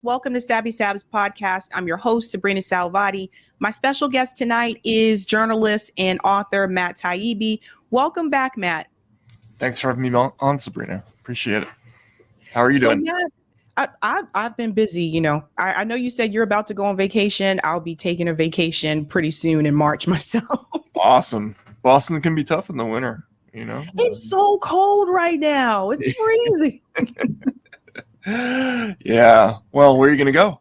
Welcome to Sabs podcast. I'm your host, sabrinasalvati. My special guest tonight is journalist and author Matt Taibbi. Welcome back, Matt. Thanks for having me on, Sabrina. Appreciate it. How are you doing? Matt, I've been busy. You know, I know you said you're about to go on vacation. I'll be taking a vacation pretty soon in March myself. Awesome. Boston can be tough in the winter, you know? It's so cold right now. It's freezing. Yeah. Well, where are you going to go?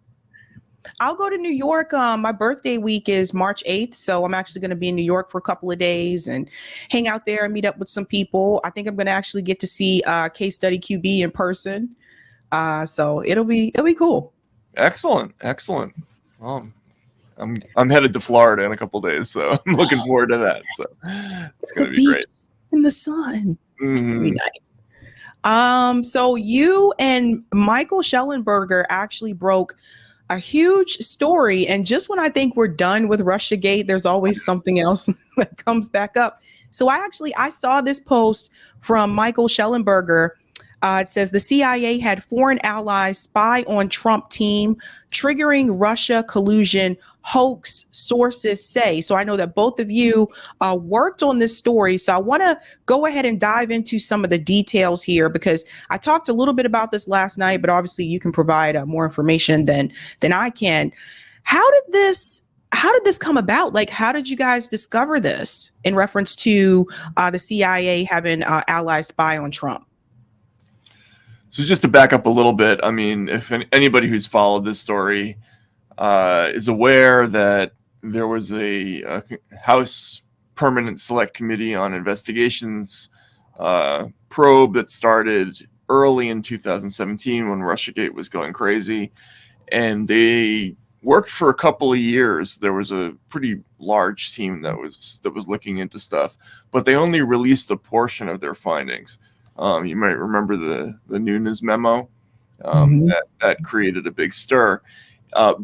I'll go to New York. My birthday week is March 8th. So I'm actually going to be in New York for a couple of days and hang out there and meet up with some people. I think I'm going to actually get to see Case Study QB in person. So it'll be cool. Excellent. Well, I'm headed to Florida in a couple of days, so I'm looking forward to that. So it's going to be great. In the sun. It's going to be nice. So you and Michael Schellenberger actually broke a huge story. And just when I think we're done with Russiagate, there's always something else that comes back up. So I saw this post from Michael Schellenberger. It says the CIA had foreign allies spy on Trump team, triggering Russia collusion hoax, sources say. So I know that both of you worked on this story. So I want to go ahead and dive into some of the details here, because I talked a little bit about this last night, but obviously you can provide more information than I can. How did this come about? Like, how did you guys discover this in reference to the CIA having allies spy on Trump? So just to back up a little bit, I mean, if anybody who's followed this story is aware that there was a House Permanent Select Committee on Investigations probe that started early in 2017 when Russiagate was going crazy, and they worked for a couple of years. There was a pretty large team that was looking into stuff, but they only released a portion of their findings. You might remember the Nunes memo that created a big stir,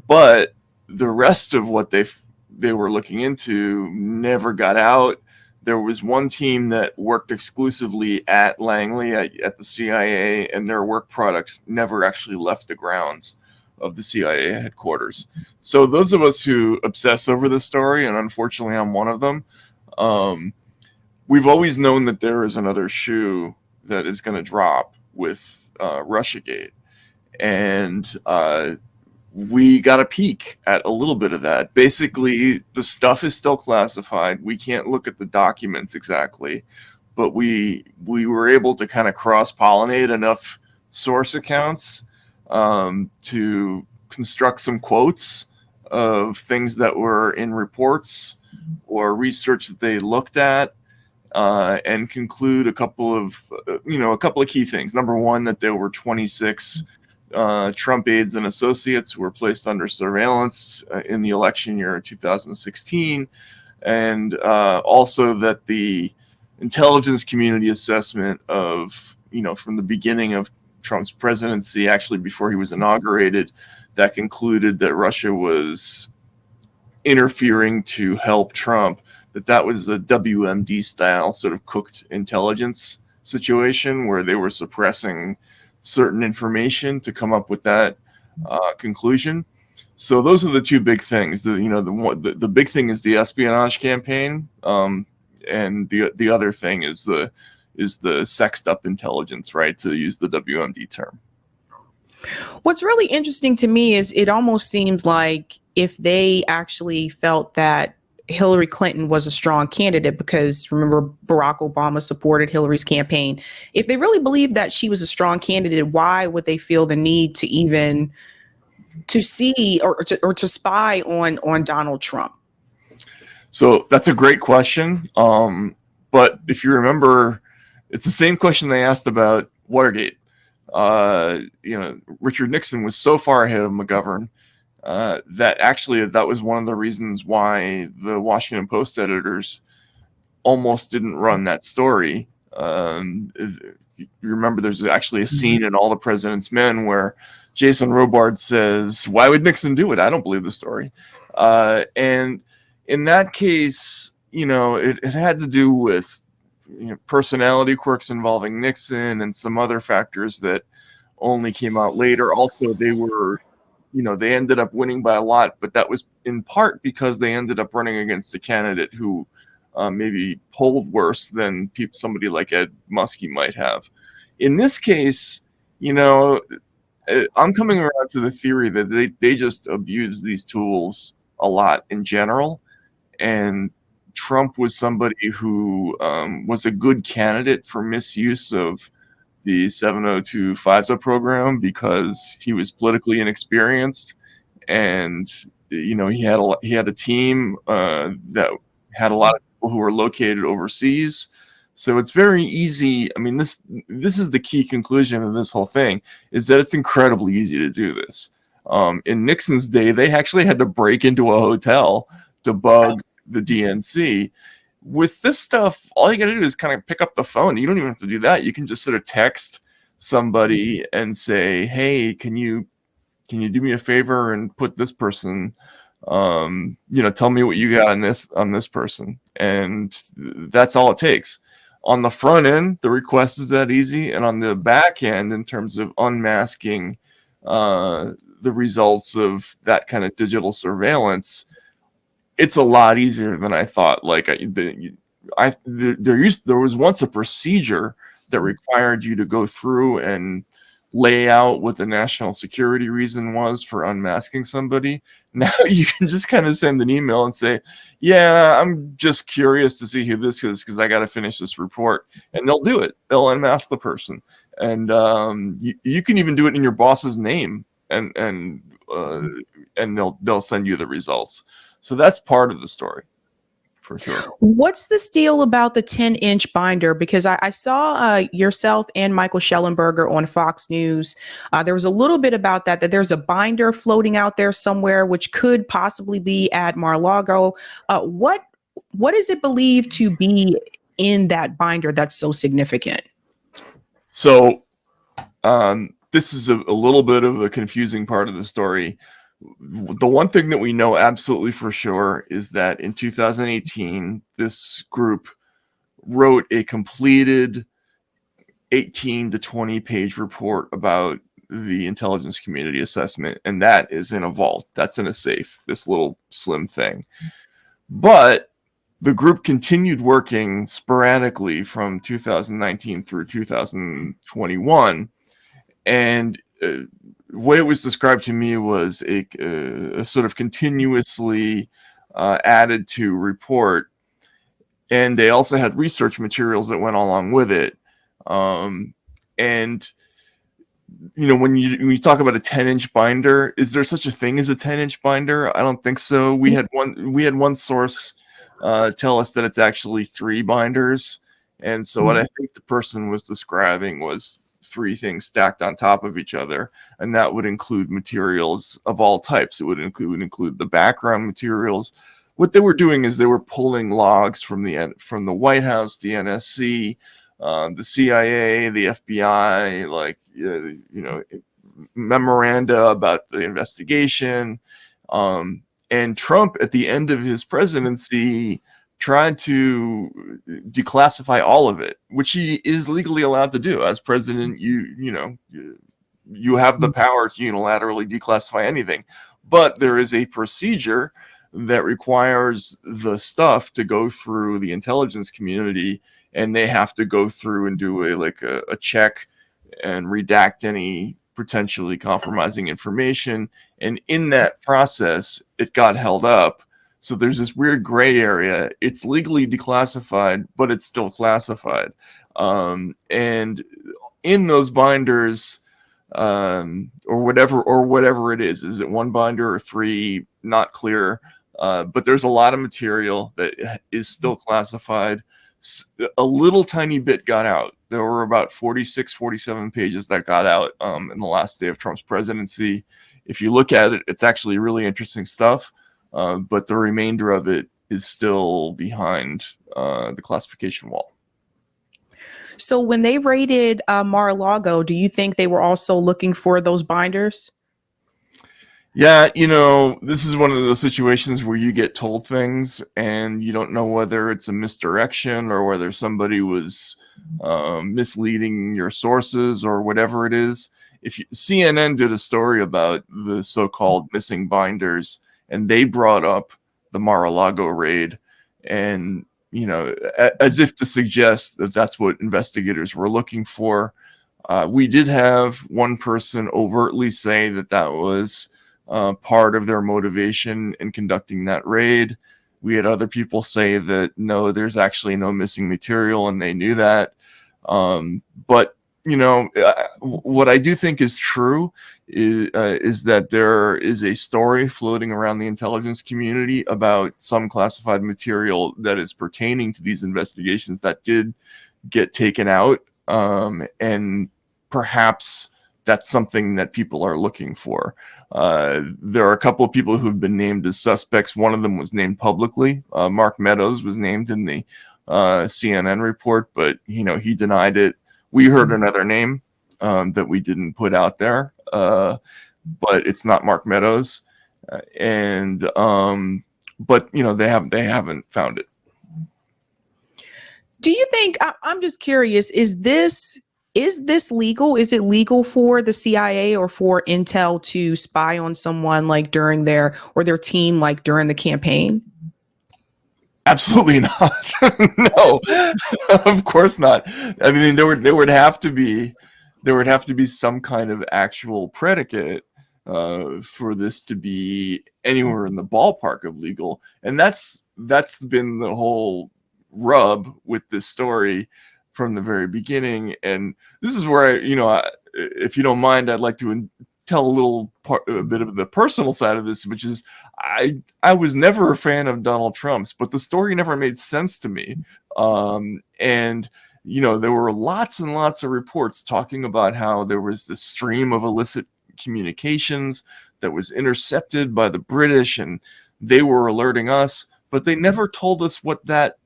but the rest of what they were looking into never got out. There was one team that worked exclusively at Langley at the CIA, and their work products never actually left the grounds of the CIA headquarters. So those of us who obsess over this story, and unfortunately I'm one of them, we've always known that there is another shoe that is going to drop with Russiagate, and we got a peek at a little bit of that. Basically, the stuff is still classified. We can't look at the documents exactly, but we were able to kind of cross-pollinate enough source accounts to construct some quotes of things that were in reports or research that they looked at. And conclude a couple of key things. Number one, that there were 26 Trump aides and associates who were placed under surveillance in the election year of 2016, and also that the intelligence community assessment of, from the beginning of Trump's presidency, actually before he was inaugurated, that concluded that Russia was interfering to help Trump, that was a WMD style sort of cooked intelligence situation where they were suppressing certain information to come up with that conclusion. So those are the two big things. The big thing is the espionage campaign, and the other thing is the sexed up intelligence, right? To use the WMD term. What's really interesting to me is it almost seems like if they actually felt that Hillary Clinton was a strong candidate, because remember, Barack Obama supported Hillary's campaign. If they really believed that she was a strong candidate, why would they feel the need to even to see or to spy on Donald Trump? So that's a great question. But if you remember, it's the same question they asked about Watergate. Richard Nixon was so far ahead of McGovern that was one of the reasons why the Washington Post editors almost didn't run that story. You remember there's actually a scene in All the President's Men where Jason Robard says, "Why would Nixon do it? I don't believe the story." And in that case, it had to do with personality quirks involving Nixon and some other factors that only came out later. Also, they were, they ended up winning by a lot, but that was in part because they ended up running against a candidate who maybe polled worse than somebody like Ed Muskie might have. In this case, I'm coming around to the theory that they just abuse these tools a lot in general, and Trump was somebody who was a good candidate for misuse of the 702 FISA program because he was politically inexperienced, and he had a team that had a lot of people who were located overseas. So it's very easy. I mean, this is the key conclusion of this whole thing, is that it's incredibly easy to do this. In Nixon's day, they actually had to break into a hotel to bug the DNC. With this stuff, all you got to do is kind of pick up the phone. You don't even have to do that. You can just sort of text somebody and say, "Hey, can you do me a favor and put this person, tell me what you got on this person," and that's all it takes. On the front end, the request is that easy, and on the back end, in terms of unmasking the results of that kind of digital surveillance, it's a lot easier than I thought. Like there was once a procedure that required you to go through and lay out what the national security reason was for unmasking somebody. Now you can just kind of send an email and say, "Yeah, I'm just curious to see who this is because I got to finish this report," and they'll do it. They'll unmask the person, and you can even do it in your boss's name, and they'll send you the results. So that's part of the story, for sure. What's this deal about the 10-inch binder? Because I saw yourself and Michael Schellenberger on Fox News. There was a little bit about that there's a binder floating out there somewhere, which could possibly be at Mar-a-Lago. What is it believed to be in that binder that's so significant? So this is a little bit of a confusing part of the story. The one thing that we know absolutely for sure is that in 2018, this group wrote a completed 18 to 20 page report about the intelligence community assessment, and that is in a vault. That's in a safe, this little slim thing. But the group continued working sporadically from 2019 through 2021, and the way it was described to me was a sort of continuously added to report, and they also had research materials that went along with it. And when you talk about a 10-inch binder, is there such a thing as a 10-inch binder? I don't think so. We had one source tell us that it's actually 3 binders, and so what I think the person was describing was 3 things stacked on top of each other, and that would include materials of all types. It would include the background materials. What they were doing is they were pulling logs from the White House, the NSC, the CIA, the FBI, memoranda about the investigation. And Trump, at the end of his presidency, tried to declassify all of it, which he is legally allowed to do. As president, you have the power to unilaterally declassify anything. But there is a procedure that requires the stuff to go through the intelligence community, and they have to go through and do a check and redact any potentially compromising information. And in that process, it got held up. So there's this weird gray area. It's legally declassified, but it's still classified. And in those binders, or whatever it is it 1 binder or 3? Not clear. But there's a lot of material that is still classified. A little tiny bit got out. There were about 46, 47 pages that got out in the last day of Trump's presidency. If you look at it, it's actually really interesting stuff. But the remainder of it is still behind the classification wall. So when they raided Mar-a-Lago, do you think they were also looking for those binders? Yeah, this is one of those situations where you get told things and you don't know whether it's a misdirection or whether somebody was misleading your sources or whatever it is. CNN did a story about the so-called missing binders, and they brought up the Mar-a-Lago raid, and as if to suggest that that's what investigators were looking for. We did have one person overtly say that that was part of their motivation in conducting that raid. We had other people say that no, there's actually no missing material, and they knew that. But what I do think is true is that there is a story floating around the intelligence community about some classified material that is pertaining to these investigations that did get taken out, and perhaps that's something that people are looking for. There are a couple of people who've been named as suspects. One of them was named publicly. Mark Meadows was named in the CNN report, but he denied it. We heard another name that we didn't put out there, but it's not Mark Meadows, but they haven't found it. Do you think? I'm just curious. Is this legal? Is it legal for the CIA or for Intel to spy on someone like during their team like during the campaign? Absolutely not. No, of course not. I mean, there would have to be some kind of actual predicate for this to be anywhere in the ballpark of legal, and that's been the whole rub with this story from the very beginning. And this is where if you don't mind, I'd like to tell a bit of the personal side of this, which is I was never a fan of Donald Trump's, but the story never made sense to me. And there were lots and lots of reports talking about how there was this stream of illicit communications that was intercepted by the British, and they were alerting us, but they never told us what that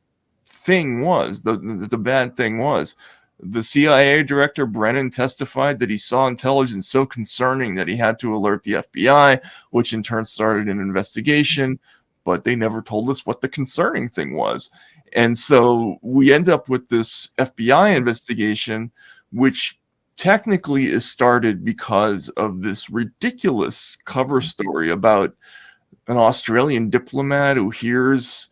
thing was, the bad thing was. The CIA director Brennan testified that he saw intelligence so concerning that he had to alert the FBI, which in turn started an investigation, but they never told us what the concerning thing was. And so we end up with this FBI investigation, which technically is started because of this ridiculous cover story about an Australian diplomat who hears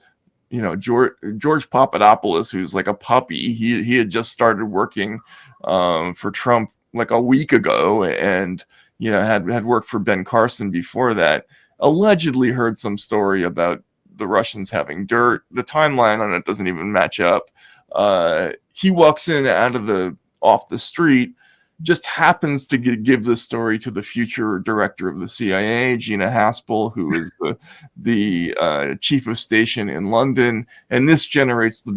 George Papadopoulos, who's like a puppy. He had just started working for Trump like a week ago, and had worked for Ben Carlson before that. Allegedly heard some story about the Russians having dirt. The timeline on it doesn't even match up. He walks in off the street, just happens to give the story to the future director of the CIA, Gina Haspel, who is the chief of station in London. And this generates the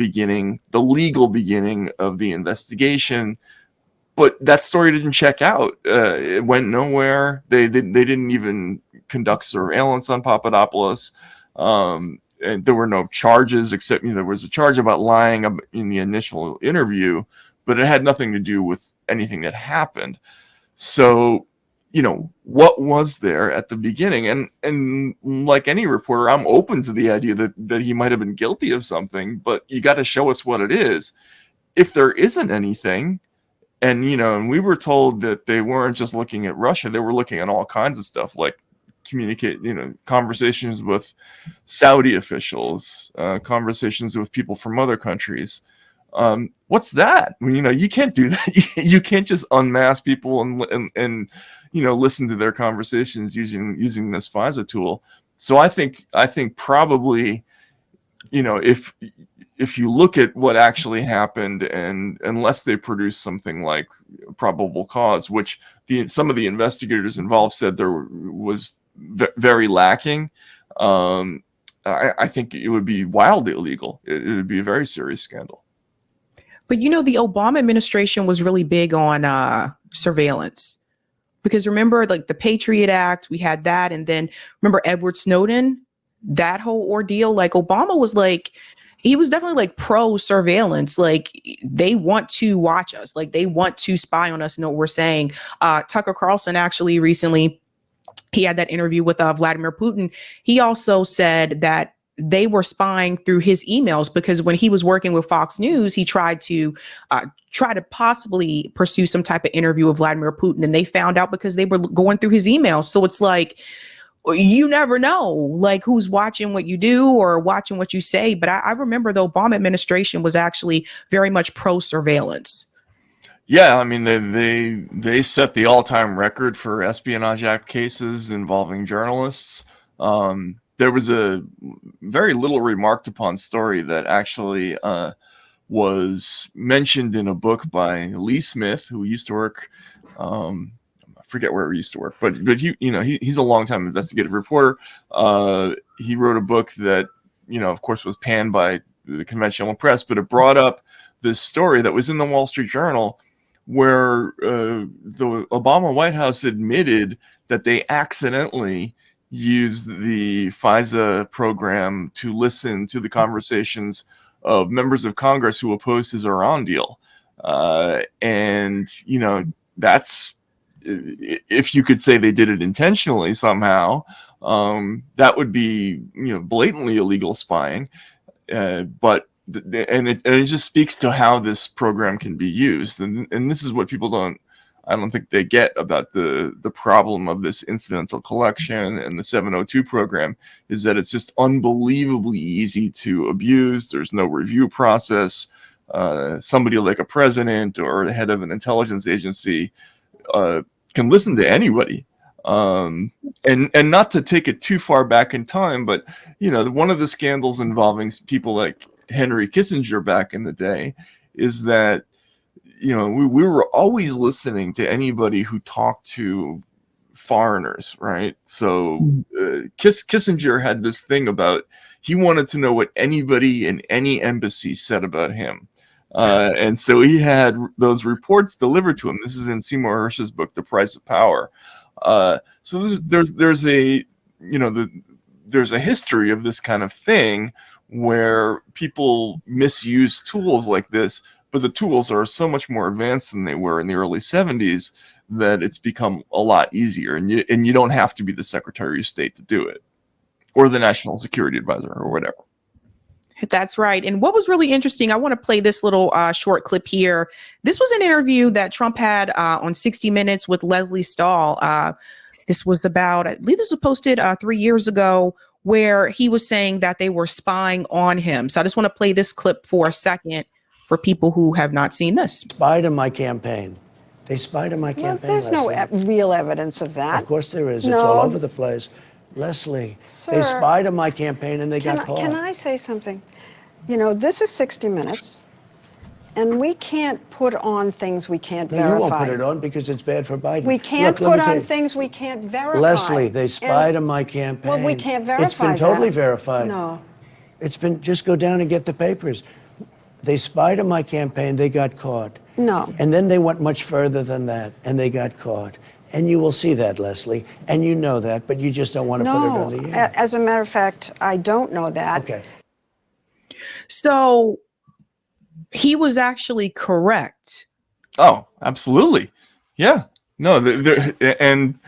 legal beginning of the investigation. But that story didn't check out. It went nowhere. They didn't even conduct surveillance on Papadopoulos. And there were no charges, except there was a charge about lying in the initial interview, but it had nothing to do with anything that happened. So, what was there at the beginning? And like any reporter, I'm open to the idea that he might have been guilty of something, but you got to show us what it is. If there isn't anything, and we were told that they weren't just looking at Russia, they were looking at all kinds of stuff, like conversations with Saudi officials, conversations with people from other countries. What's that? You can't do that. You can't just unmask people and listen to their conversations using this FISA tool. So I think probably, if you look at what actually happened, and unless they produce something like probable cause, which some of the investigators involved said there was very lacking, I think it would be wildly illegal. It would be a very serious scandal. But the Obama administration was really big on surveillance, because remember, like the Patriot Act, we had that, and then remember Edward Snowden, that whole ordeal. Like Obama was he was definitely like pro surveillance. Like they want to watch us, like they want to spy on us, know what we're saying. Tucker Carlson actually recently, he had that interview with Vladimir Putin. He also said that they were spying through his emails, because when he was working with Fox News, he tried to possibly pursue some type of interview with Vladimir Putin, and they found out because they were going through his emails. So it's like, you never know, like, who's watching what you do or watching what you say. But I remember the Obama administration was actually very much pro surveillance. Yeah, I mean, they set the all-time record for Espionage Act cases involving journalists. There was a very little remarked upon story that actually was mentioned in a book by Lee Smith, who used to work, I forget where he used to work, but he's a longtime investigative reporter. He wrote a book that, of course, was panned by the conventional press, but it brought up this story that was in the Wall Street Journal, where the Obama White House admitted that they accidentally used the FISA program to listen to the conversations of members of Congress who opposed his Iran deal. And, that's, if you could say they did it intentionally somehow, that would be, blatantly illegal spying. But it just speaks to how this program can be used. And this is what people I don't think they get about the problem of this incidental collection and the 702 program, is that it's just unbelievably easy to abuse. There's no review process. Somebody like a president or the head of an intelligence agency can listen to anybody. And not to take it too far back in time, but one of the scandals involving people like Henry Kissinger back in the day is that we were always listening to anybody who talked to foreigners, right? So Kissinger had this thing about, he wanted to know what anybody in any embassy said about him. And so he had those reports delivered to him. This is in Seymour Hersh's book, The Price of Power. So there's a history of this kind of thing where people misuse tools like this, but the tools are so much more advanced than they were in the early 70s that it's become a lot easier. And you don't have to be the Secretary of State to do it, or the National Security Advisor, or whatever. That's right. And what was really interesting, I want to play this little short clip here. This was an interview that Trump had on 60 Minutes with Leslie Stahl. This was about, I believe this was posted 3 years ago, where he was saying that they were spying on him. So I just want to play this clip for a second for people who have not seen this. Spied on my campaign. They spied on my campaign. There's no real evidence of that. Of course there is. No. It's all over the place. Leslie, Sir, they spied on my campaign and they got caught. Can I say something? This is 60 Minutes, and we can't put on things we can't verify. You won't put it on because it's bad for Biden. We can't put on things we can't verify. Leslie, they spied on my campaign. Well, we can't verify It's been that. totally verified. No. It's been, just go down and get the papers. They spied on my campaign, they got caught. No. And then they went much further than that, and they got caught. And you will see that, Leslie, and you know that, but you just don't want to put it on the air. As a matter of fact, I don't know that. Okay. So he was actually correct. Oh, absolutely. Yeah. No, and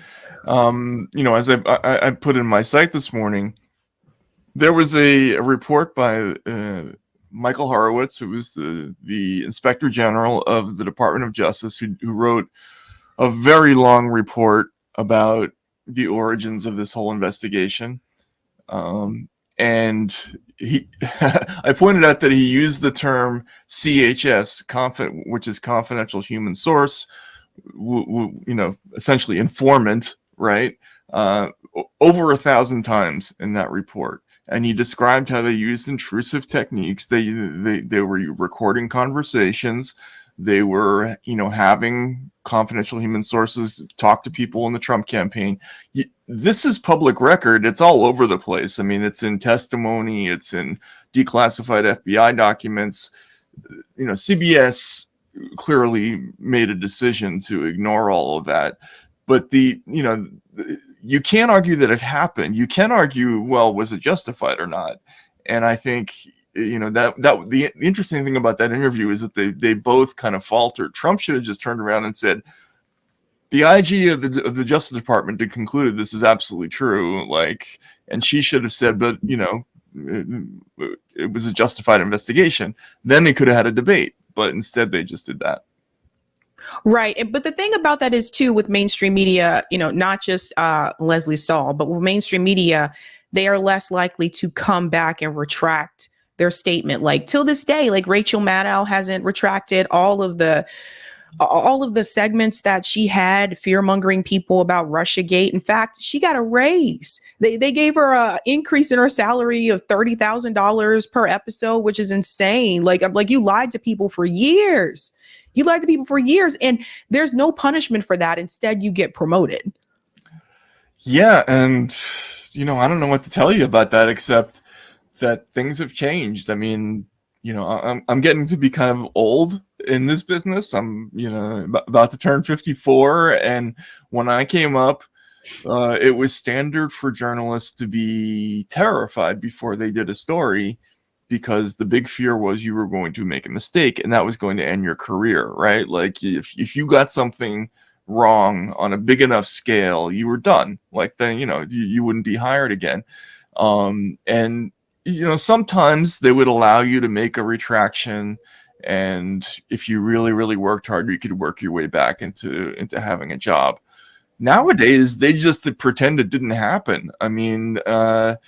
as I put in my site this morning, there was a report by Michael Horowitz, who was the Inspector General of the Department of Justice, who wrote a very long report about the origins of this whole investigation. And I pointed out that he used the term CHS, which is confidential human source, essentially informant, right? Over 1,000 times in that report. And he described how they used intrusive techniques. They were recording conversations. They were, having confidential human sources talk to people in the Trump campaign. This is public record. It's all over the place. I mean, it's in testimony. It's in declassified FBI documents. CBS clearly made a decision to ignore all of that. But you can't argue that it happened. You can argue, well, was it justified or not? And I think, the interesting thing about that interview is that they both kind of faltered. Trump should have just turned around and said, the IG of the Justice Department did conclude this is absolutely true. And she should have said, but, it was a justified investigation, then they could have had a debate. But instead, they just did that. Right. But the thing about that is, too, with mainstream media, not just Leslie Stahl, but with mainstream media, they are less likely to come back and retract their statement. Like till this day, like Rachel Maddow hasn't retracted all of the segments that she had fear mongering people about Russiagate. In fact, she got a raise. They gave her an increase in her salary of $30,000 per episode, which is insane. Like you lied to people for years. You lied to people for years, and there's no punishment for that. Instead, you get promoted. Yeah, and I don't know what to tell you about that except that things have changed. I mean, I'm getting to be kind of old in this business. I'm, about to turn 54, and when I came up, it was standard for journalists to be terrified before they did a story, because the big fear was you were going to make a mistake and that was going to end your career, right? Like if you got something wrong on a big enough scale, you were done. Like then, you wouldn't be hired again. And sometimes they would allow you to make a retraction, and if you really, really worked hard, you could work your way back into having a job. Nowadays, they just pretend it didn't happen. I mean, and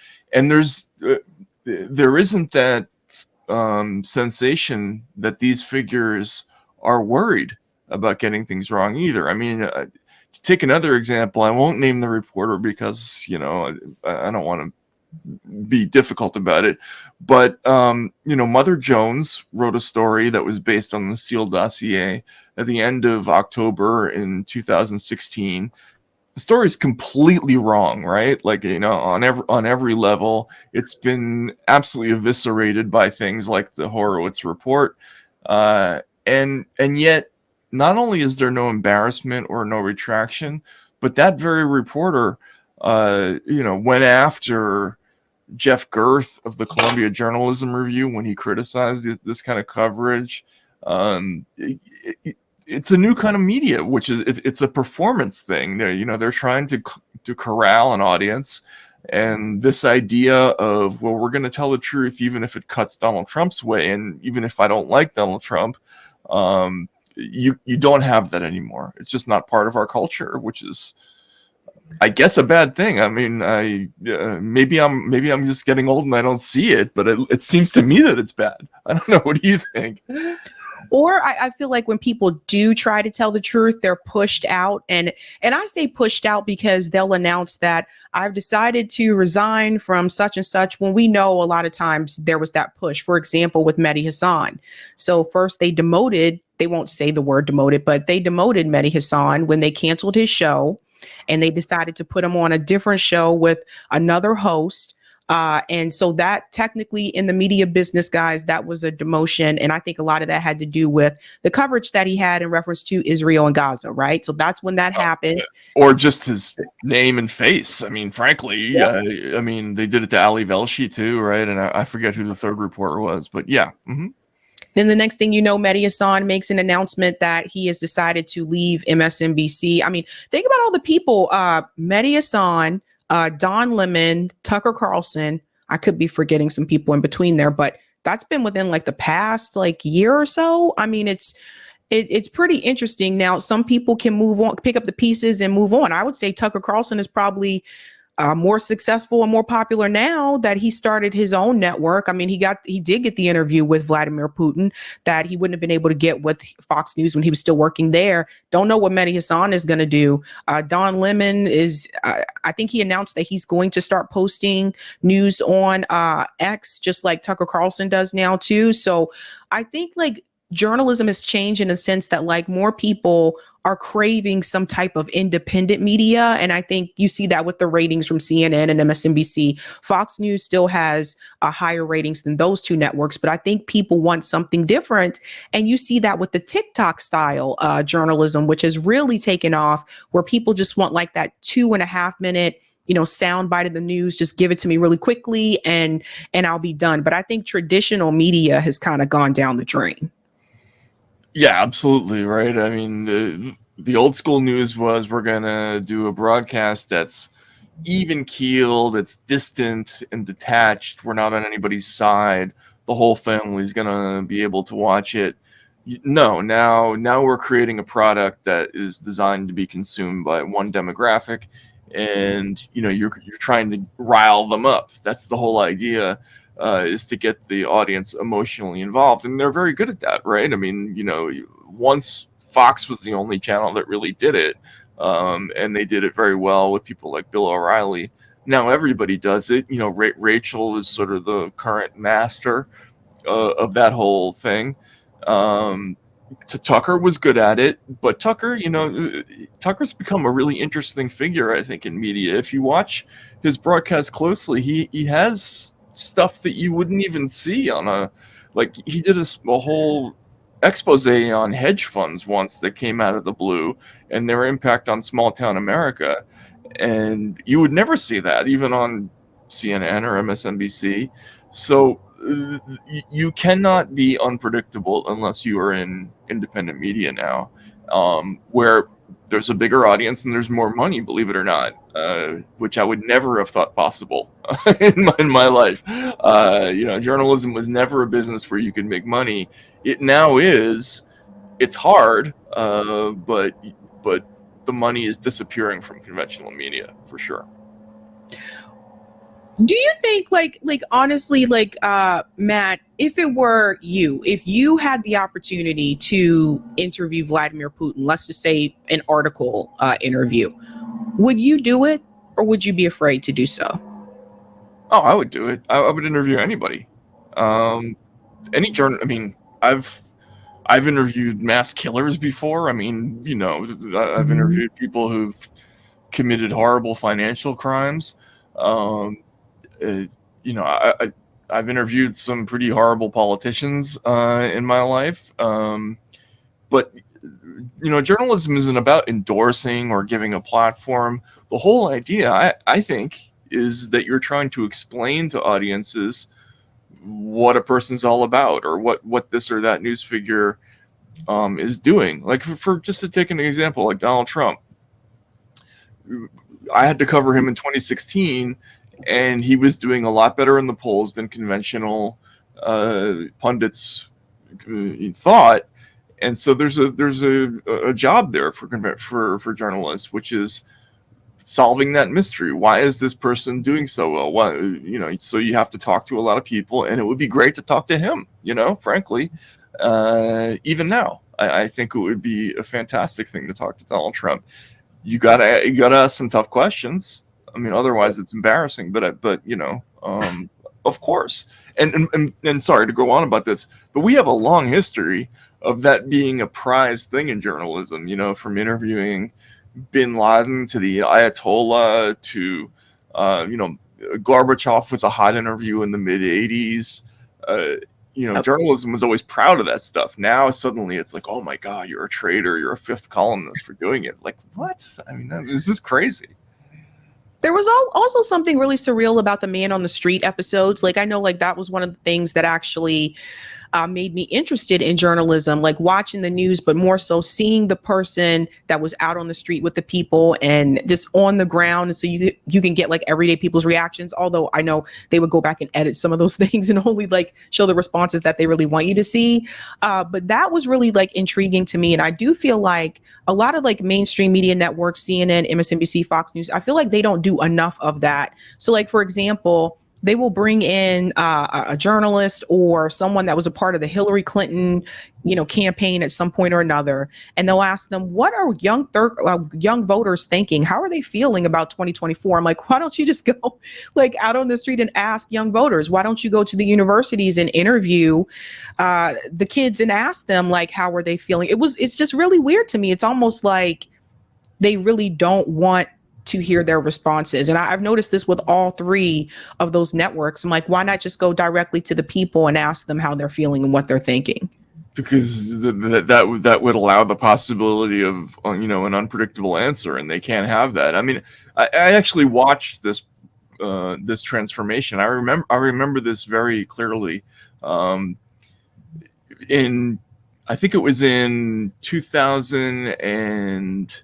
there isn't that sensation that these figures are worried about getting things wrong either. I mean, to take another example, I won't name the reporter because, I don't want to be difficult about it. But, Mother Jones wrote a story that was based on the Seal dossier at the end of October in 2016. The story is completely wrong, right? Like, on every level, it's been absolutely eviscerated by things like the Horowitz report. And yet, not only is there no embarrassment or no retraction, but that very reporter, went after Jeff Girth of the Columbia Journalism Review when he criticized this kind of coverage. It's a new kind of media, which is it's a performance thing. They're trying to corral an audience, and this idea of, well, we're going to tell the truth even if it cuts Donald Trump's way, and even if I don't like Donald Trump, you don't have that anymore. It's just not part of our culture, which is, I guess, a bad thing. I mean, maybe I'm just getting old and I don't see it, but it seems to me that it's bad. I don't know. What do you think? Or I feel like when people do try to tell the truth, they're pushed out. And I say pushed out because they'll announce that I've decided to resign from such and such, when we know a lot of times there was that push. For example, with Mehdi Hassan. So first they won't say the word demoted, but they demoted Mehdi Hassan when they canceled his show, and they decided to put him on a different show with another host. And so that technically, in the media business, guys, that was a demotion. And I think a lot of that had to do with the coverage that he had in reference to Israel and Gaza, right? So that's when that happened. Or just his name and face. I mean, frankly, yeah. I mean, they did it to Ali Velshi too, right? And I forget who the third reporter was, but yeah. Mm-hmm. Then the next thing you know, Mehdi Hassan makes an announcement that he has decided to leave MSNBC. I mean, think about all the people, Mehdi Hassan, Don Lemon, Tucker Carlson. I could be forgetting some people in between there, but that's been within like the past year or so. I mean, it's pretty interesting. Now, some people can move on, pick up the pieces and move on. I would say Tucker Carlson is probably more successful and more popular now that he started his own network. I mean, he did get the interview with Vladimir Putin that he wouldn't have been able to get with Fox News when he was still working there. Don't know what Mehdi Hassan is going to do. Don Lemon is, I think he announced that he's going to start posting news on X, just like Tucker Carlson does now too. So I think journalism has changed in a sense that more people are craving some type of independent media. And I think you see that with the ratings from CNN and MSNBC. Fox News still has higher ratings than those two networks, but I think people want something different. And you see that with the TikTok style journalism, which has really taken off, where people just want that 2.5 minute sound bite of the news. Just give it to me really quickly and I'll be done. But I think traditional media has kind of gone down the drain. Yeah, absolutely. Right. I mean, the old school news was, we're going to do a broadcast that's, even keeled, it's distant and detached. We're not on anybody's side. The whole family's gonna be able to watch it. No, now we're creating a product that is designed to be consumed by one demographic, and you're trying to rile them up. That's the whole idea, is to get the audience emotionally involved, and they're very good at that, right? I mean, once Fox was the only channel that really did it, and they did it very well with people like Bill O'Reilly. Now everybody does it. Rachel is sort of the current master of that whole thing. Tucker was good at it, but Tucker's become a really interesting figure, I think, in media. If you watch his broadcast closely, he has stuff that you wouldn't even see on he did a whole expose on hedge funds once that came out of the blue and their impact on small town America. And you would never see that even on CNN or MSNBC. So you cannot be unpredictable unless you are in independent media now, where there's a bigger audience and there's more money, believe it or not, which I would never have thought possible in my life. Journalism was never a business where you could make money. It now is. It's hard, but the money is disappearing from conventional media for sure. Do you think honestly, Matt, if it were you, if you had the opportunity to interview Vladimir Putin, let's just say an article interview, would you do it, or would you be afraid to do so? Oh, I would do it. I would interview anybody. Any journal. I mean, I've interviewed mass killers before. I mean, I've interviewed people who've committed horrible financial crimes. I've interviewed some pretty horrible politicians in my life. But journalism isn't about endorsing or giving a platform. The whole idea, I think, is that you're trying to explain to audiences what a person's all about, or what this or that news figure is doing. Like for just to take an example, like Donald Trump, I had to cover him in 2016, and he was doing a lot better in the polls than conventional pundits thought. And so there's a job there for journalists, which is solving that mystery. Why is this person doing so well? Why, so you have to talk to a lot of people, and it would be great to talk to him, frankly. Even now, I think it would be a fantastic thing to talk to Donald Trump. You gotta ask some tough questions. I mean, otherwise it's embarrassing. But of course. And sorry to go on about this, but we have a long history of that being a prized thing in journalism. From interviewing Bin Laden to the Ayatollah to Gorbachev was a hot interview in the mid '80s. Journalism was always proud of that stuff. Now suddenly it's like, oh my God, you're a traitor, you're a fifth columnist for doing it. Like, what? I mean, this is crazy. There was also something really surreal about the Man on the Street episodes. I know that was one of the things that actually made me interested in journalism, watching the news, but more so seeing the person that was out on the street with the people and just on the ground. And so you can get everyday people's reactions. Although I know they would go back and edit some of those things and only show the responses that they really want you to see. But that was really intriguing to me. And I do feel like a lot of mainstream media networks, CNN, MSNBC, Fox News, I feel like they don't do enough of that. So for example, they will bring in a journalist or someone that was a part of the Hillary Clinton, campaign at some point or another, and they'll ask them, what are young voters thinking? How are they feeling about 2024? I'm like, why don't you just go out on the street and ask young voters? Why don't you go to the universities and interview the kids and ask them how are they feeling? It's just really weird to me. It's almost like they really don't want to hear their responses. And I've noticed this with all three of those networks. I'm like, why not just go directly to the people and ask them how they're feeling and what they're thinking? Because that would allow the possibility of an unpredictable answer, and they can't have that. I mean, I actually watched this transformation. I remember this very clearly. I think it was in 2000 and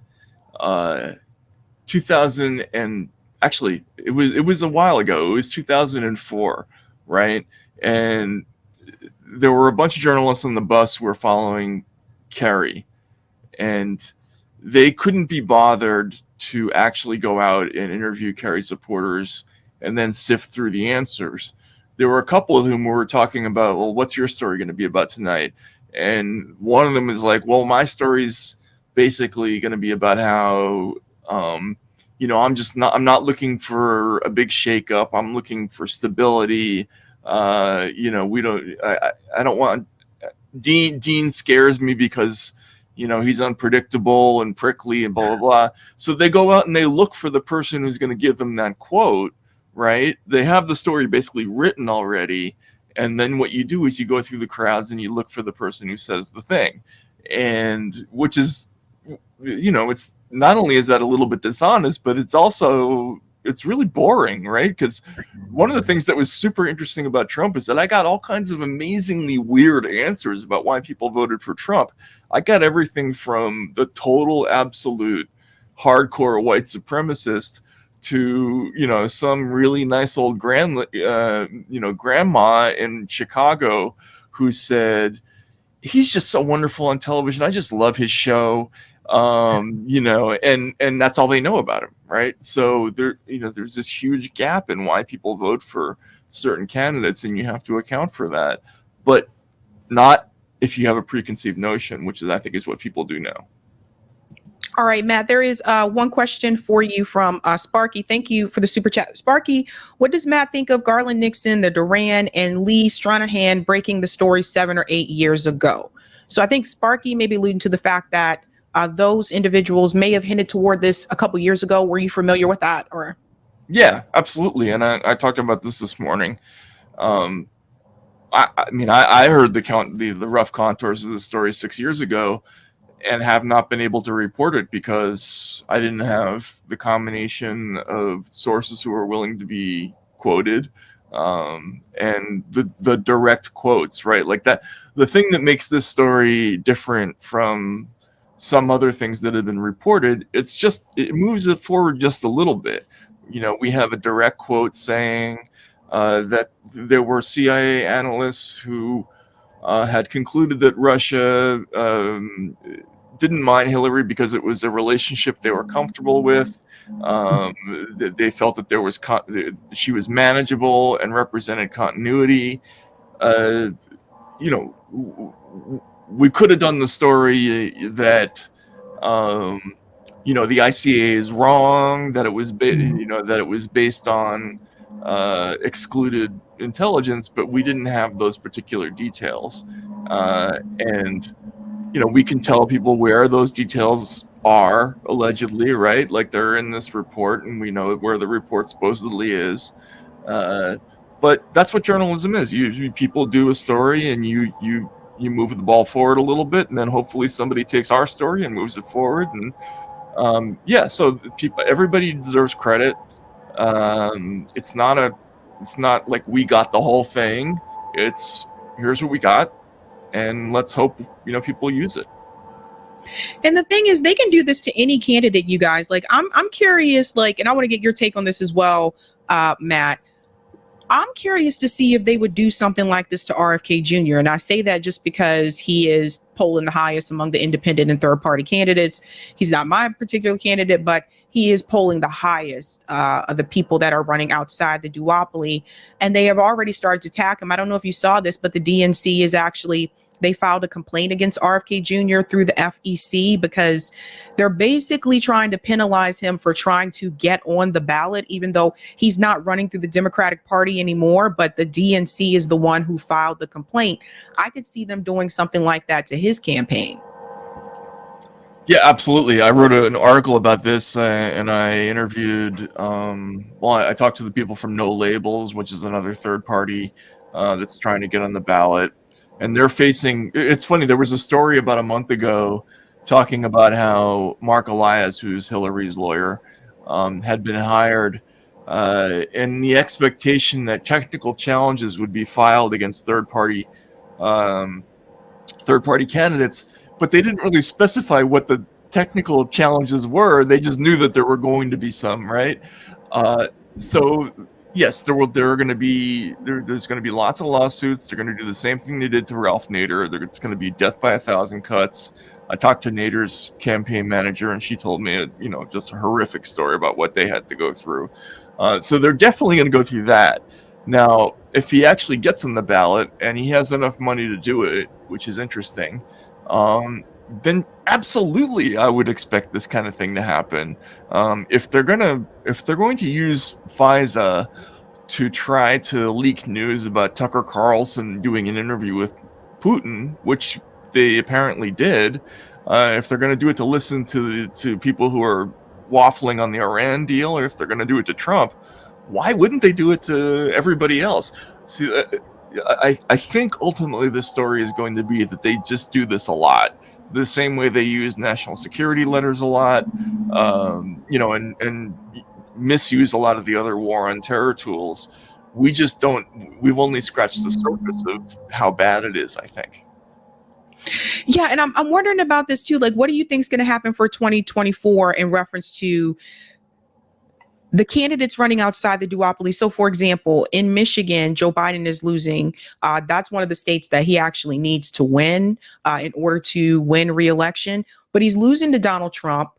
actually, it was a while ago. It was 2004, right? And there were a bunch of journalists on the bus who were following Kerry, and they couldn't be bothered to actually go out and interview Kerry supporters and then sift through the answers. There were a couple of whom were talking about, well, what's your story going to be about tonight? And one of them is like, well, my story's basically going to be about how, I'm not looking for a big shakeup. I'm looking for stability. I don't want Dean scares me because, he's unpredictable and prickly and blah, blah, blah. So they go out and they look for the person who's going to give them that quote, right? They have the story basically written already. And then what you do is you go through the crowds and you look for the person who says the thing. And which is, it's not only is that a little bit dishonest, but it's really boring, right? Because one of the things that was super interesting about Trump is that I got all kinds of amazingly weird answers about why people voted for Trump. I got everything from the total absolute hardcore white supremacist to, some really nice old grandma in Chicago who said, he's just so wonderful on television. I just love his show. And that's all they know about him, right? So there's this huge gap in why people vote for certain candidates, and you have to account for that, but not if you have a preconceived notion, which I think is what people do now. All right, Matt, there is one question for you from Sparky. Thank you for the super chat. Sparky, what does Matt think of Garland Nixon, the Duran, and Lee Stranahan breaking the story 7 or 8 years ago? So I think Sparky may be alluding to the fact that those individuals may have hinted toward this a couple years ago. Were you familiar with that? Or? Yeah, absolutely. And I talked about this morning. I heard the rough contours of the story 6 years ago and have not been able to report it because I didn't have the combination of sources who were willing to be quoted and the direct quotes, right? Like that, the thing that makes this story different from some other things that have been reported, it moves it forward just a little bit. We have a direct quote saying that there were CIA analysts who had concluded that Russia didn't mind Hillary because it was a relationship they were comfortable with. They felt that she was manageable and represented continuity. We could have done the story that the ICA is wrong, that it was that it was based on excluded intelligence, but we didn't have those particular details. And we can tell people where those details are allegedly, right? Like they're in this report, and we know where the report supposedly is. But that's what journalism is. People do a story, and you move the ball forward a little bit, and then hopefully somebody takes our story and moves it forward. And so everybody deserves credit. It's not like we got the whole thing. It's here's what we got, and let's hope people use it. And the thing is, they can do this to any candidate, you guys. Like, I'm curious, and I want to get your take on this as well, Matt. I'm curious to see if they would do something like this to RFK Jr. And I say that just because he is polling the highest among the independent and third party candidates. He's not my particular candidate, but he is polling the highest of the people that are running outside the duopoly. And they have already started to attack him. I don't know if you saw this, but the DNC is they filed a complaint against RFK Jr. through the FEC because they're basically trying to penalize him for trying to get on the ballot, even though he's not running through the Democratic Party anymore. But the DNC is the one who filed the complaint. I could see them doing something like that to his campaign. Yeah, absolutely. I wrote an article about this and I interviewed, I talked to the people from No Labels, which is another third party that's trying to get on the ballot. And they're facing, it's funny, there was a story about a month ago talking about how Mark Elias, who's Hillary's lawyer, had been hired and the expectation that technical challenges would be filed against third-party candidates, but they didn't really specify what the technical challenges were. They just knew that there were going to be some, right? So yes, there's going to be lots of lawsuits. They're going to do the same thing they did to Ralph Nader. It's going to be death by 1,000 cuts. I talked to Nader's campaign manager, and she told me, just a horrific story about what they had to go through. So they're definitely going to go through that. Now, if he actually gets on the ballot and he has enough money to do it, which is interesting, then absolutely I would expect this kind of thing to happen. If they're going to use FISA to try to leak news about Tucker Carlson doing an interview with Putin, which they apparently did, if they're going to do it to listen to people who are waffling on the Iran deal, or if they're going to do it to Trump, why wouldn't they do it to everybody else? See, I think ultimately this story is going to be that they just do this a lot, the same way they use national security letters a lot, and misuse a lot of the other war on terror tools. We've only scratched the surface of how bad it is, I think. Yeah, and I'm wondering about this too. Like, what do you think is going to happen for 2024 in reference to the candidates running outside the duopoly? So, for example, in Michigan, Joe Biden is losing. That's one of the states that he actually needs to win in order to win re-election. But he's losing to Donald Trump.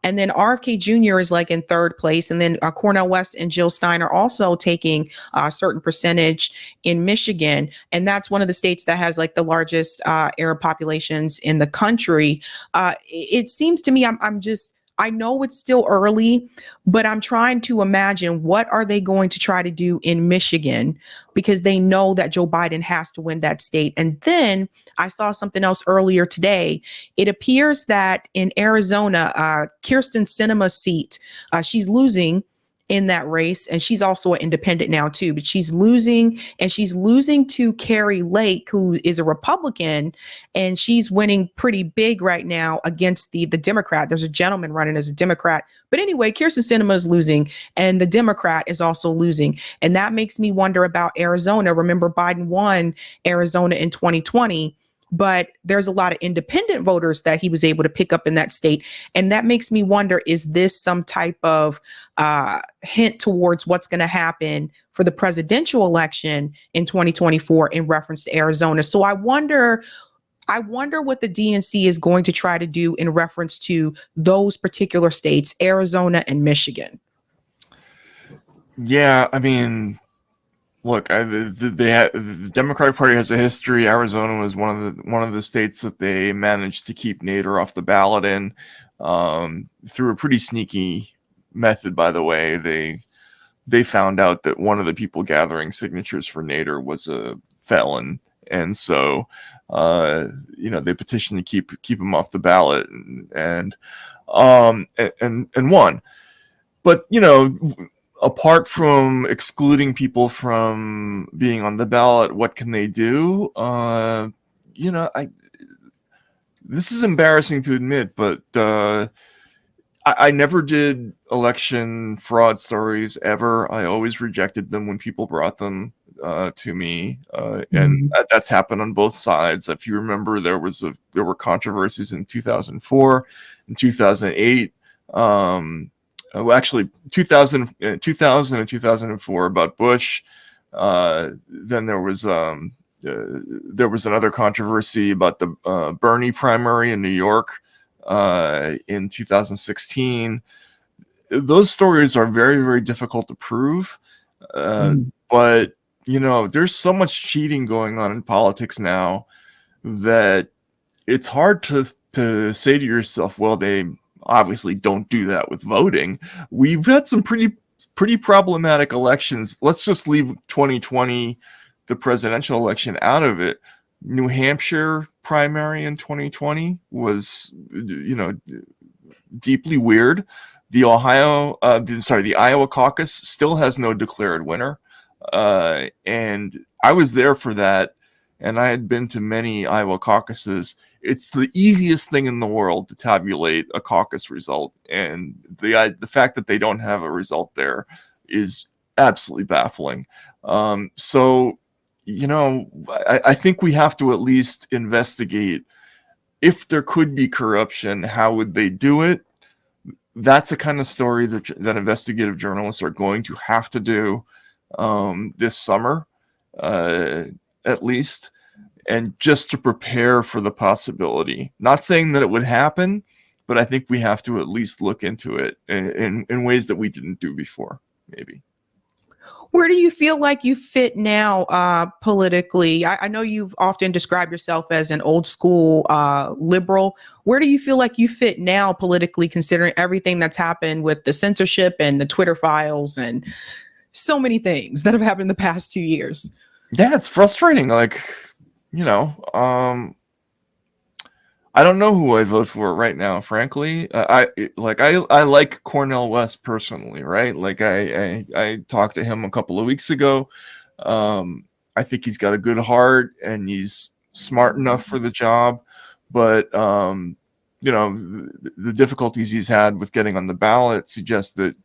And then RFK Jr. is like in third place. And then Cornel West and Jill Stein are also taking a certain percentage in Michigan. And that's one of the states that has like the largest Arab populations in the country. It seems to me, I know it's still early, but I'm trying to imagine what are they going to try to do in Michigan, because they know that Joe Biden has to win that state. And then I saw something else earlier today. It appears that in Arizona, Kyrsten Sinema's seat, she's losing in that race. And she's also an independent now too, but she's losing, and she's losing to Carrie Lake, who is a Republican, and she's winning pretty big right now against the Democrat. There's a gentleman running as a Democrat. But anyway, Kyrsten Sinema is losing, and the Democrat is also losing. And that makes me wonder about Arizona. Remember, Biden won Arizona in 2020. But there's a lot of independent voters that he was able to pick up in that state. And that makes me wonder, is this some type of hint towards what's going to happen for the presidential election in 2024 in reference to Arizona? So I wonder what the DNC is going to try to do in reference to those particular states, Arizona and Michigan. Yeah, I mean, look, the Democratic Party has a history. Arizona was one of the states that they managed to keep Nader off the ballot in, through a pretty sneaky method, by the way. They found out that one of the people gathering signatures for Nader was a felon, and so they petitioned to keep him off the ballot, and won. But apart from excluding people from being on the ballot, what can they do? This is embarrassing to admit, but I never did election fraud stories ever. I always rejected them when people brought them to me, and that's happened on both sides. If you remember, there were controversies in 2004 and 2008. Well, actually, 2000 and 2004 about Bush. Then there was another controversy about the Bernie primary in New York in 2016. Those stories are very, very difficult to prove, but there's so much cheating going on in politics now that it's hard to say to yourself, well, they obviously don't do that with voting. We've had some pretty problematic elections. Let's just leave 2020, the presidential election, out of it. New Hampshire primary in 2020 was, deeply weird. The Iowa caucus still has no declared winner. And I was there for that, and I had been to many Iowa caucuses. It's the easiest thing in the world to tabulate a caucus result, and the fact that they don't have a result there is absolutely baffling. So, I think we have to at least investigate if there could be corruption. How would they do it? that's a kind of story that investigative journalists are going to have to do this summer, at least, and just to prepare for the possibility. Not saying that it would happen, but I think we have to at least look into it in ways that we didn't do before, maybe. Where do you feel like you fit now politically? I know you've often described yourself as an old school liberal. Where do you feel like you fit now politically, considering everything that's happened with the censorship and the Twitter files and so many things that have happened in the past 2 years? Yeah, it's frustrating. Like, I don't know who I'd vote for right now, frankly. I like Cornel West personally, right? Like I talked to him a couple of weeks ago. I think he's got a good heart and he's smart enough for the job, but the difficulties he's had with getting on the ballot suggest that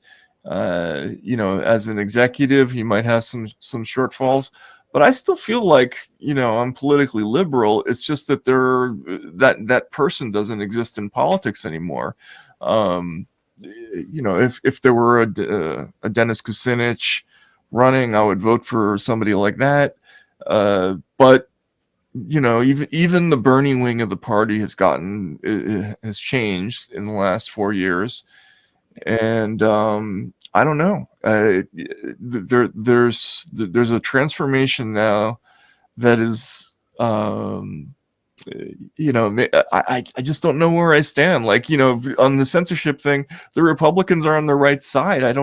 as an executive he might have some shortfalls. But I still feel like, I'm politically liberal. It's just that that person doesn't exist in politics anymore. If there were a Dennis Kucinich running, I would vote for somebody like that. But even the Bernie wing of the party has changed in the last 4 years, and I don't know. There's a transformation now that is, I just don't know where I stand. Like, on the censorship thing, the Republicans are on the right side.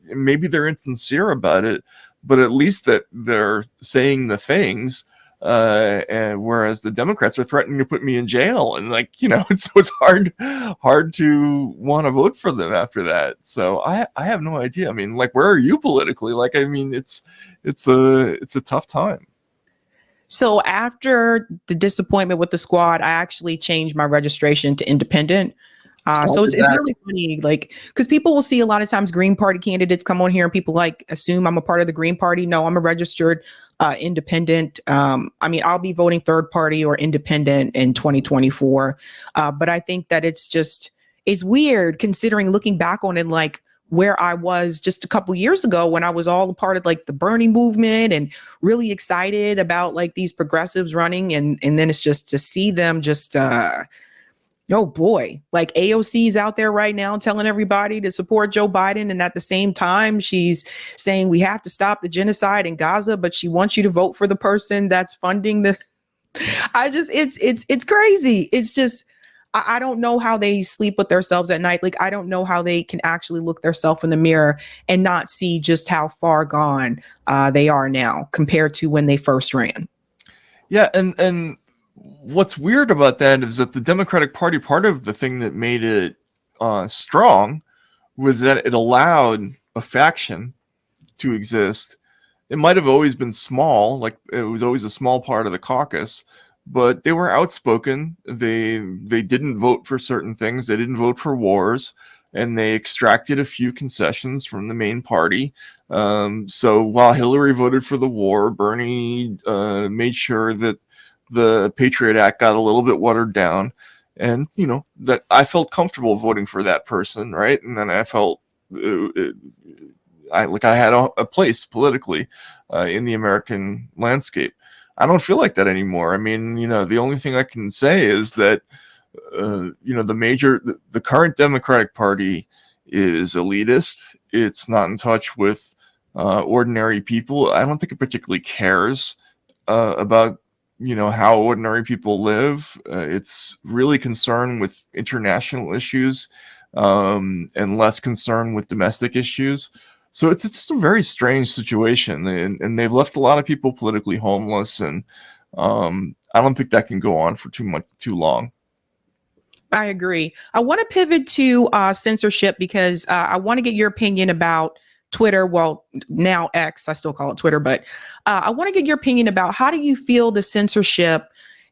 Maybe they're insincere about it, but at least that they're saying the things. And whereas the Democrats are threatening to put me in jail, and it's hard to want to vote for them after that. So I have no idea. I mean, like, where are you politically? Like, I mean, it's a tough time. So after the disappointment with the squad, I actually changed my registration to independent. So it's really funny, like, because people will see a lot of times Green Party candidates come on here and people assume I'm a part of the Green Party. No, I'm a registered independent. I'll be voting third party or independent in 2024. But I think that it's weird considering looking back on it, like where I was just a couple years ago when I was all a part of like the Bernie movement and really excited about like these progressives running. And then it's just to see them just, oh boy, like AOC's out there right now telling everybody to support Joe Biden. And at the same time, she's saying we have to stop the genocide in Gaza, but she wants you to vote for the person that's funding the, it's crazy. It's just, I don't know how they sleep with themselves at night. Like, I don't know how they can actually look themselves in the mirror and not see just how far gone they are now compared to when they first ran. Yeah. And what's weird about that is that the Democratic Party, part of the thing that made it strong was that it allowed a faction to exist. It might have always been small, like it was always a small part of the caucus, but they were outspoken. They didn't vote for certain things. They didn't vote for wars, and they extracted a few concessions from the main party. So while Hillary voted for the war, Bernie made sure that the Patriot Act got a little bit watered down, and that I felt comfortable voting for that person, right? And then I felt I had a place politically in the American landscape. I don't feel like that anymore. I mean, the only thing I can say is that the current Democratic Party is elitist. It's not in touch with ordinary people. I don't think it particularly cares about how ordinary people live. It's really concerned with international issues and less concerned with domestic issues. So it's just a very strange situation, and they've left a lot of people politically homeless, and I don't think that can go on for too long. I agree. I want to pivot to censorship because I want to get your opinion about Twitter. Well, now X, I still call it Twitter, but I want to get your opinion about how do you feel the censorship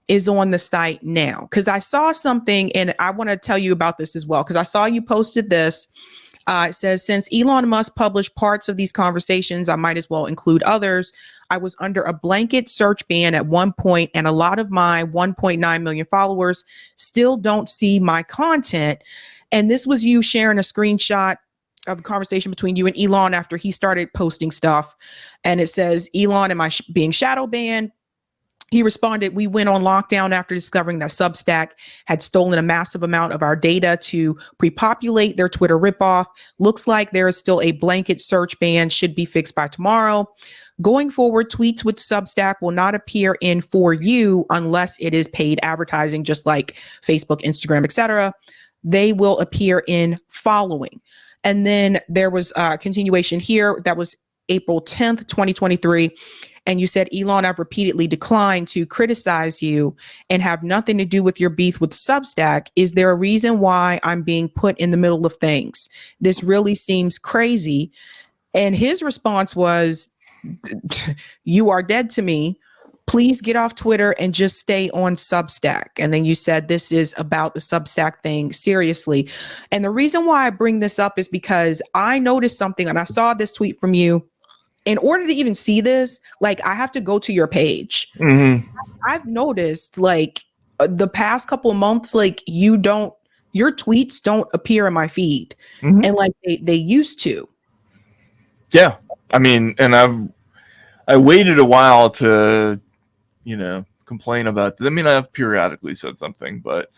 is on the site now? Because I saw something and I want to tell you about this as well, because I saw you posted this. It says, since Elon Musk published parts of these conversations, I might as well include others. I was under a blanket search ban at one point, and a lot of my 1.9 million followers still don't see my content. And this was you sharing a screenshot of the conversation between you and Elon after he started posting stuff. And it says, Elon, am I being shadow banned? He responded, we went on lockdown after discovering that Substack had stolen a massive amount of our data to pre-populate their Twitter ripoff. Looks like there is still a blanket search ban, should be fixed by tomorrow. Going forward, tweets with Substack will not appear in For You unless it is paid advertising, just like Facebook, Instagram, etc. They will appear in Following. And then there was a continuation here. That was April 10th, 2023. And you said, Elon, I've repeatedly declined to criticize you and have nothing to do with your beef with Substack. Is there a reason why I'm being put in the middle of things? This really seems crazy. And his response was, you are dead to me. Please get off Twitter and just stay on Substack. And then you said, this is about the Substack thing, seriously. And the reason why I bring this up is because I noticed something, and I saw this tweet from you. In order to even see this, like, I have to go to your page. Mm-hmm. I've noticed, like, the past couple of months, like, your tweets don't appear in my feed. Mm-hmm. And like they used to. Yeah. I mean, and I waited a while to, complain about this. I mean, I've periodically said something, but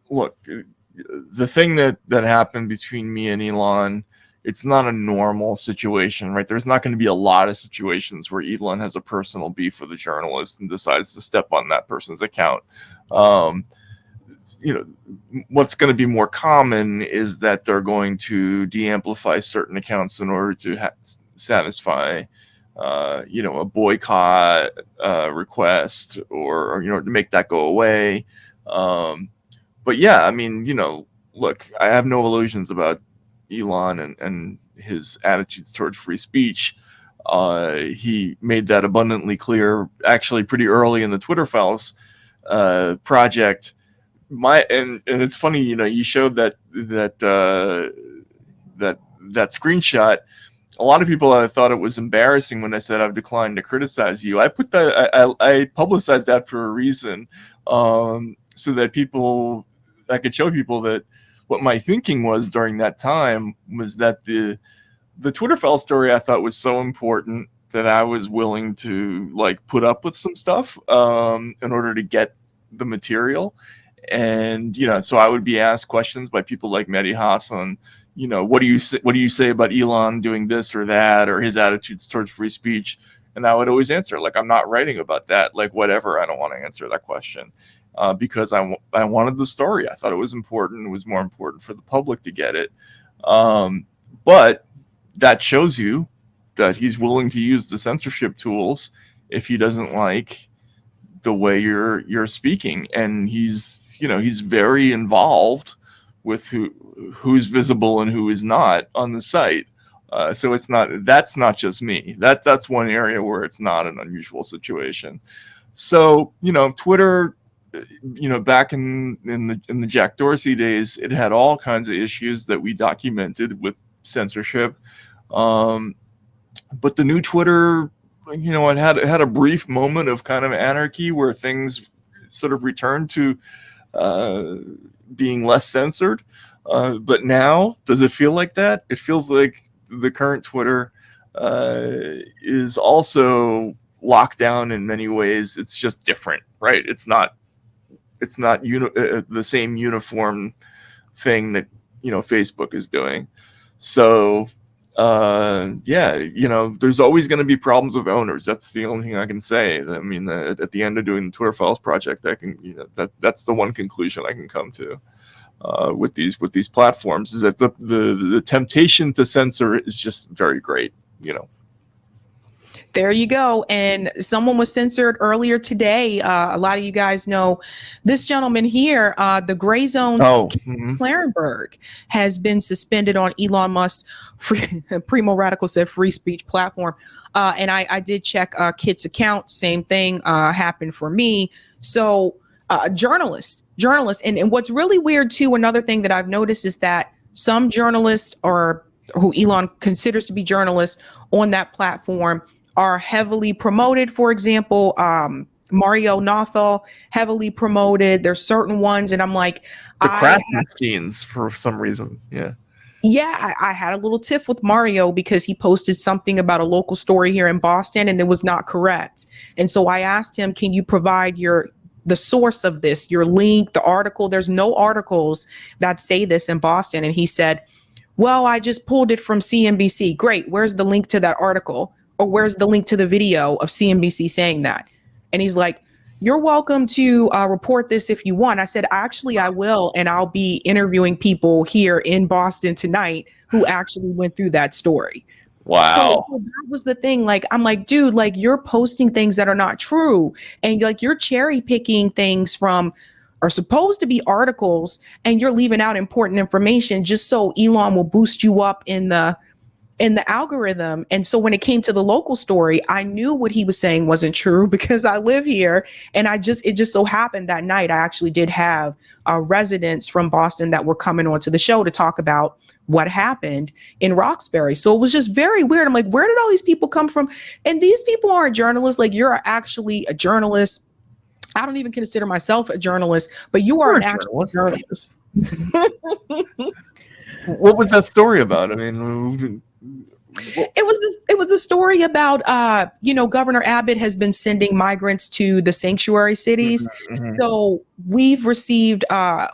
look, the thing that happened between me and Elon, it's not a normal situation, right? There's not going to be a lot of situations where Elon has a personal beef with a journalist and decides to step on that person's account. What's going to be more common is that they're going to de-amplify certain accounts in order to satisfy, a boycott request or to make that go away. But yeah, I mean, look, I have no illusions about Elon and his attitudes towards free speech. He made that abundantly clear actually pretty early in the Twitter Files project. And it's funny, you showed that screenshot. A lot of people thought it was embarrassing when I said I've declined to criticize you. I put that I publicized that for a reason, so that I could show people that what my thinking was during that time was that the Twitter file story I thought was so important that I was willing to put up with some stuff in order to get the material. And so I would be asked questions by people like Mehdi Hassan. What do you say about Elon doing this or that, or his attitudes towards free speech? And I would always answer, I'm not writing about that. Whatever. I don't want to answer that question. Because I wanted the story. I thought it was important. It was more important for the public to get it. But that shows you that he's willing to use the censorship tools if he doesn't like the way you're speaking. And he's very involved with who's visible and who is not on the site. So that's not just me. That's one area where it's not an unusual situation. So, Twitter, back in the Jack Dorsey days, it had all kinds of issues that we documented with censorship. But the new Twitter, it had a brief moment of kind of anarchy where things sort of returned to being less censored. But now, does it feel like that? It feels like the current Twitter is also locked down in many ways. It's just different, right? It's not the same uniform thing that Facebook is doing. So there's always going to be problems with owners. That's the only thing I can say. I mean, at the end of doing the Twitter Files project, I can that's the one conclusion I can come to with these platforms, is that the temptation to censor is just very great. There you go. And someone was censored earlier today. A lot of you guys know this gentleman here, the Gray Zone's Clarenberg, has been suspended on Elon Musk's Primo Radical said free speech platform. And I did check Kit's account. Same thing happened for me. So journalists. And what's really weird, too, another thing that I've noticed is that some journalists, or who Elon considers to be journalists on that platform, are heavily promoted. For example, Mario Nothal, heavily promoted. There's certain ones, and I'm like, The Krasensteins for some reason. I had a little tiff with Mario because he posted something about a local story here in Boston, and it was not correct. And so I asked him, can you provide the source of this, your link, the article? There's no articles that say this in Boston. And he said, well, I just pulled it from CNBC. Great. Where's the link to that article? Or where's the link to the video of CNBC saying that? And he's like, you're welcome to report this if you want. I said, actually, I will. And I'll be interviewing people here in Boston tonight who actually went through that story. Wow. So that was the thing. Like, I'm like, dude, like, you're posting things that are not true. And like, you're cherry picking things from are supposed to be articles, and you're leaving out important information just so Elon will boost you up in the algorithm. And so when it came to the local story, I knew what he was saying wasn't true because I live here. And it just so happened that night, I actually did have residents from Boston that were coming onto the show to talk about what happened in Roxbury. So it was just very weird. I'm like, where did all these people come from? And these people aren't journalists. Like, you're actually a journalist. I don't even consider myself a journalist, but you are an actual journalist. What was that story about? I mean, it was a story about Governor Abbott has been sending migrants to the sanctuary cities. Mm-hmm. So we've received a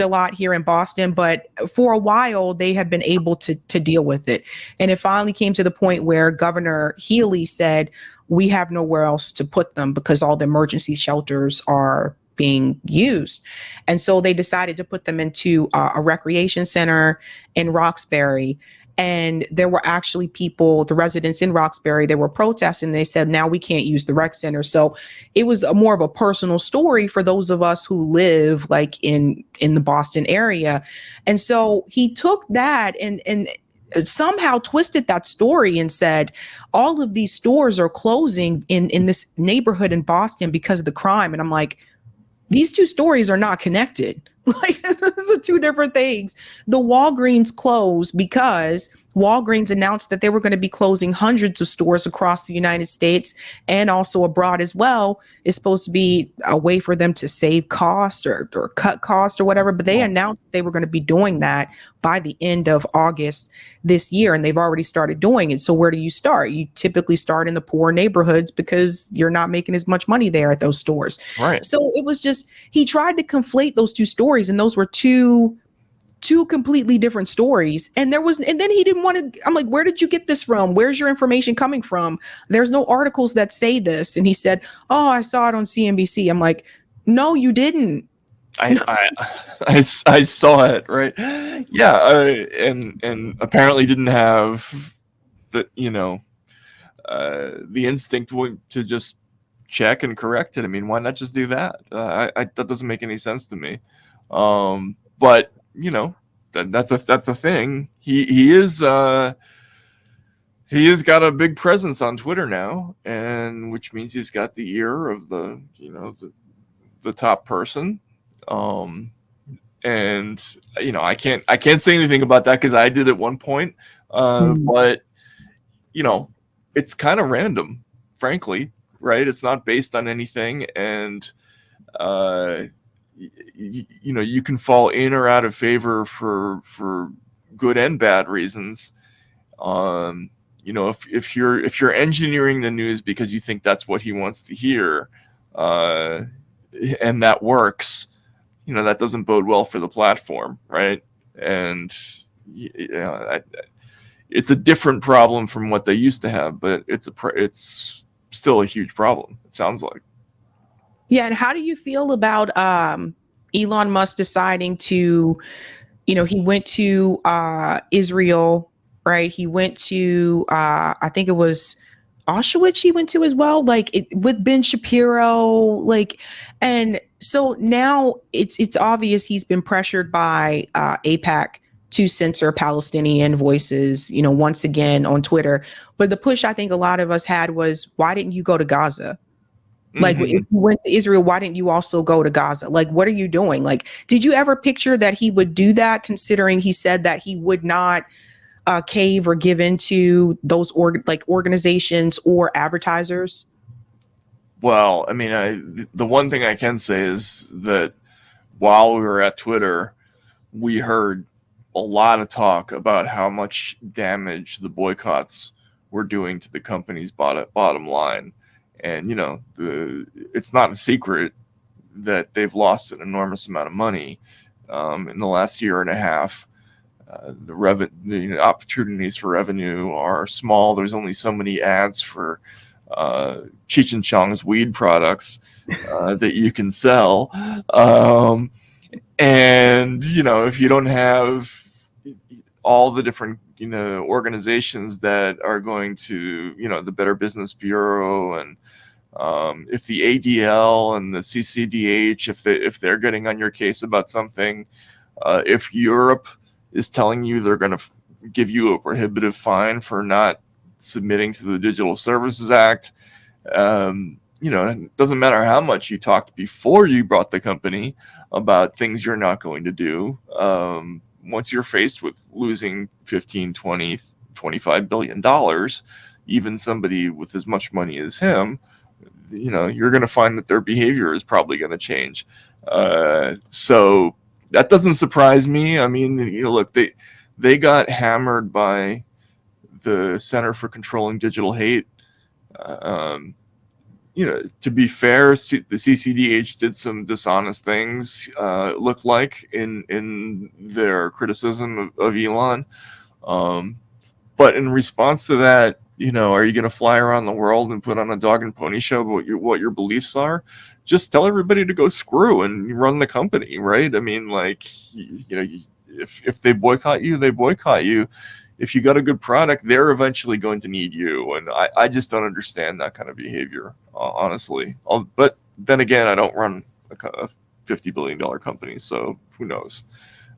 lot here in Boston, but for a while they have been able to deal with it. And it finally came to the point where Governor Healy said, we have nowhere else to put them because all the emergency shelters are being used. And so they decided to put them into a recreation center in Roxbury. And there were actually people, the residents in Roxbury, they were protesting. They said, now we can't use the rec center. So it was more of a personal story for those of us who live like in the Boston area. And so he took that and somehow twisted that story and said, all of these stores are closing in this neighborhood in Boston because of the crime. And I'm like, these two stories are not connected. Like, those are two different things. The Walgreens closed because Walgreens announced that they were going to be closing hundreds of stores across the United States and also abroad as well. It's supposed to be a way for them to save cost or cut cost or whatever. But they announced they were going to be doing that by the end of August this year. And they've already started doing it. So where do you start? You typically start in the poor neighborhoods because you're not making as much money there at those stores. Right. So it was just, he tried to conflate those two stories, and those were two completely different stories. And then he didn't want to, I'm like, where did you get this from? Where's your information coming from? There's no articles that say this. And he said, oh, I saw it on CNBC. I'm like, no, you didn't. I saw it, right? Yeah, and apparently didn't have the the instinct to just check and correct it. I mean, why not just do that? That doesn't make any sense to me. But that's a thing. He has got a big presence on Twitter now, and which means he's got the ear of the top person. And I can't say anything about that because I did at one point. But it's kind of random, frankly, right? It's not based on anything, and you can fall in or out of favor for good and bad reasons. If you're engineering the news because you think that's what he wants to hear, and that works, that doesn't bode well for the platform, right? And it's a different problem from what they used to have, but it's still a huge problem, it sounds like. Yeah, and how do you feel about Elon Musk deciding to, he went to Israel, right? He went to, I think it was Auschwitz he went to as well, with Ben Shapiro, and so now it's obvious he's been pressured by AIPAC to censor Palestinian voices, once again on Twitter. But the push I think a lot of us had was, why didn't you go to Gaza? Like, if you went to Israel, why didn't you also go to Gaza? Like, what are you doing? Like, did you ever picture that he would do that, considering he said that he would not cave or give into those organizations or advertisers? Well, I mean, the one thing I can say is that while we were at Twitter, we heard a lot of talk about how much damage the boycotts were doing to the company's bottom line. And, you know, it's not a secret that they've lost an enormous amount of money in the last year and a half. The opportunities for revenue are small. There's only so many ads for Cheech and Chong's weed products that you can sell. And, you know, if you don't have all the different, you know, organizations that are going to, you know, the Better Business Bureau, and if the ADL and the CCDH, if they're getting on your case about something, if Europe is telling you they're going to give you a prohibitive fine for not submitting to the Digital Services Act, you know, it doesn't matter how much you talked before you brought the company about things you're not going to do. Once you're faced with losing 15, 20, $25 billion, even somebody with as much money as him, you know, you're going to find that their behavior is probably going to change. So that doesn't surprise me. I mean, you know, look, they got hammered by the Center for Controlling Digital Hate. You know, to be fair, the CCDH did some dishonest things, look like, in their criticism of Elon. But in response to that, you know, are you going to fly around the world and put on a dog and pony show about what your beliefs are? Just tell everybody to go screw and run the company, right? I mean, like, you know, if they boycott you, they boycott you. If you got a good product, they're eventually going to need you. And I just don't understand that kind of behavior, honestly. But then again, I don't run a $50 billion company, so who knows?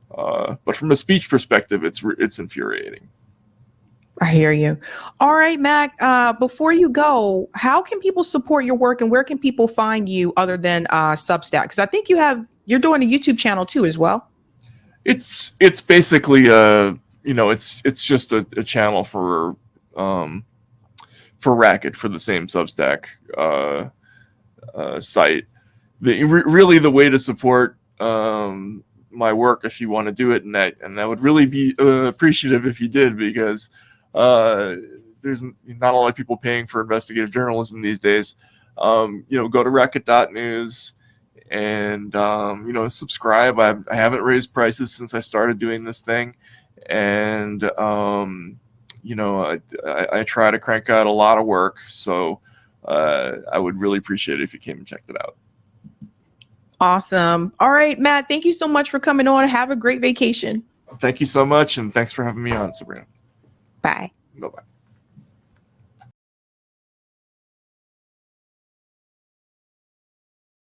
But from a speech perspective, it's infuriating. I hear you. All right, Mac, before you go, how can people support your work, and where can people find you other than Substack? Because I think you're doing a YouTube channel too as well. It's basically you know, it's just a channel for Racket, for the same Substack site. Really the way to support my work, if you want to do it, and I would really be appreciative if you did, because there's not a lot of people paying for investigative journalism these days. You know, go to racket.news and you know, subscribe. I haven't raised prices since I started doing this thing, and you know, I try to crank out a lot of work, so I would really appreciate it if you came and checked it out. Awesome. All right, Matt, thank you so much for coming on. Have a great vacation. Thank you so much, and thanks for having me on, Sabrina. Bye. Bye-bye.